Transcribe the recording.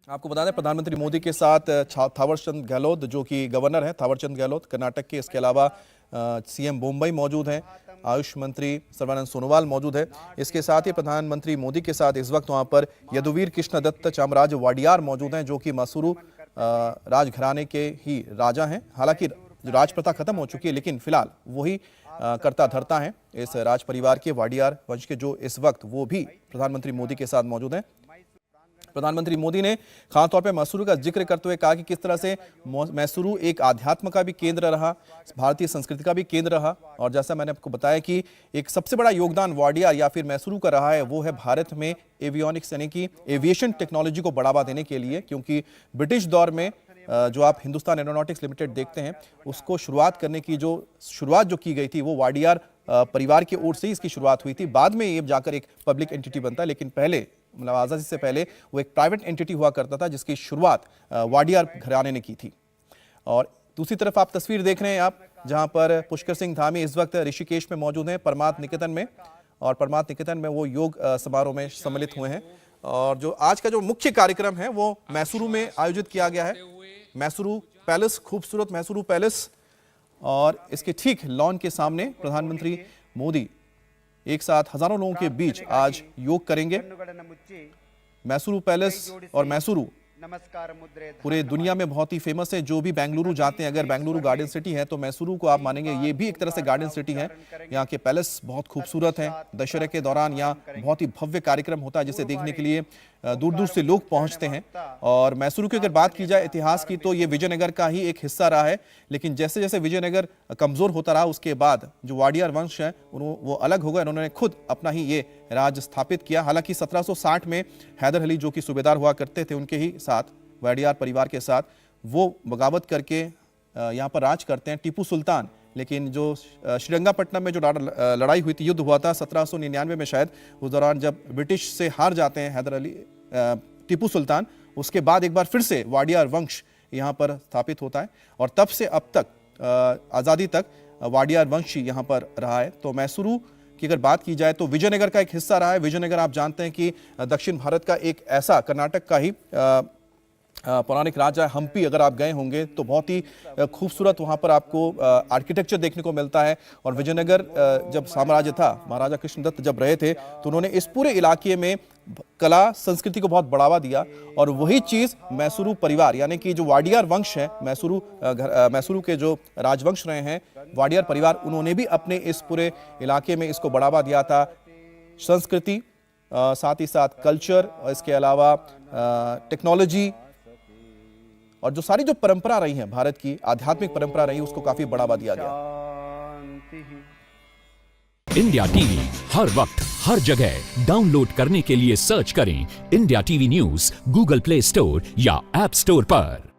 आपको बता दें प्रधानमंत्री मोदी के साथ थावरचंद गहलोत जो कि गवर्नर हैं, थावरचंद गहलोत कर्नाटक के, इसके अलावा सीएम मुंबई मौजूद हैं, आयुष मंत्री सर्बानंद सोनोवाल मौजूद है। इसके साथ ही प्रधानमंत्री मोदी के साथ इस वक्त वहां पर यदुवीर कृष्णदत्त चामराज वाडियार मौजूद हैं जो कि मैसूरू राजघराने के ही राजा हैं। हालांकि राज प्रथा खत्म हो चुकी है लेकिन फिलहाल वही करता धरता है इस राज परिवार के, वाडियार वंश के, जो इस वक्त वो भी प्रधानमंत्री मोदी के साथ मौजूद हैं। प्रधानमंत्री मोदी ने खासतौर पर मैसूरू का जिक्र करते हुए कहा कि किस तरह से मैसूरू एक आध्यात्म का भी केंद्र रहा, भारतीय संस्कृति का भी केंद्र रहा, और जैसा मैंने आपको बताया कि एक सबसे बड़ा योगदान वाडियार या फिर मैसूरू का रहा है वो है भारत में एवियोनिक्स यानी कि एविएशन टेक्नोलॉजी को बढ़ावा देने के लिए, क्योंकि ब्रिटिश दौर में जो आप हिंदुस्तान एरोनॉटिक्स लिमिटेड देखते हैं उसको शुरुआत करने की जो की गई थी वो वाडियार परिवार की ओर से ही इसकी शुरुआत हुई थी। बाद में ये जाकर एक पब्लिक एंटिटी बनता है, लेकिन पहले मतलब आज़ादी से पहले वो एक प्राइवेट एंटिटी हुआ करता था जिसकी शुरुआत वाडियार घराने ने की थी। और दूसरी तरफ आप तस्वीर देख रहे हैं आप जहां पर पुष्कर सिंह धामी इस वक्त ऋषिकेश में मौजूद हैं, परमार्थ निकेतन में, और परमार्थ निकेतन में वो योग समारोह में सम्मिलित हुए हैं। और जो आज का जो मुख्य कार्यक्रम है वो मैसूरू में आयोजित किया गया है, मैसूरू पैलेस, खूबसूरत मैसूरू पैलेस, और इसके ठीक लॉन के सामने प्रधानमंत्री मोदी एक साथ हजारों लोगों के बीच आज योग करेंगे। मैसूरू पैलेस और मैसूरू पूरे दुनिया में बहुत ही फेमस है। जो भी बेंगलुरु जाते हैं, अगर बेंगलुरु गार्डन सिटी है तो मैसूरू को आप मानेंगे ये भी एक तरह से गार्डन सिटी है। यहाँ के पैलेस बहुत खूबसूरत हैं। दशहरे के दौरान यहाँ बहुत ही भव्य कार्यक्रम होता है जिसे देखने के लिए दूर दूर से लोग पहुंचते हैं। और मैसूरू की अगर बात की जाए इतिहास की तो ये विजयनगर का ही एक हिस्सा रहा है, लेकिन जैसे जैसे विजयनगर कमजोर होता रहा उसके बाद जो वाडियार वंश है वो अलग हो गए, उन्होंने खुद अपना ही ये राज स्थापित किया। हालांकि 1760 में हैदर अली जो कि सूबेदार हुआ करते थे उनके ही साथ, वाडियार परिवार के साथ, वो बगावत करके यहाँ पर राज करते हैं टीपू सुल्तान। लेकिन जो श्रीरंगापट्टनम में जो लड़ाई हुई थी, युद्ध हुआ था 1799 में शायद, उस दौरान जब ब्रिटिश से हार जाते हैं हैदर अली टीपू सुल्तान, उसके बाद एक बार फिर से वाडियार वंश यहाँ पर स्थापित होता है और तब से अब तक आज़ादी तक वाडियार वंश यहाँ पर रहा है। तो मैसूरू की अगर बात की जाए तो विजयनगर का एक हिस्सा रहा है। विजयनगर आप जानते हैं कि दक्षिण भारत का एक ऐसा, कर्नाटक का ही पौराणिक राजा हम्पी, अगर आप गए होंगे तो बहुत ही खूबसूरत वहाँ पर आपको आर्किटेक्चर देखने को मिलता है। और विजयनगर जब साम्राज्य था, महाराजा कृष्णदत्त जब रहे थे तो उन्होंने इस पूरे इलाके में कला संस्कृति को बहुत बढ़ावा दिया, और वही चीज़ मैसूरू परिवार यानी कि जो वाडियार वंश है, मैसूरू के जो राजवंश रहे हैं वाडियार परिवार, उन्होंने भी अपने इस पूरे इलाके में इसको बढ़ावा दिया था। संस्कृति, साथ ही साथ कल्चर, इसके अलावा टेक्नोलॉजी, और जो सारी जो परंपरा रही है भारत की, आध्यात्मिक परंपरा रही, उसको काफी बढ़ावा दिया गया। इंडिया टीवी हर वक्त हर जगह डाउनलोड करने के लिए सर्च करें India TV news Google play store या ऐप स्टोर पर।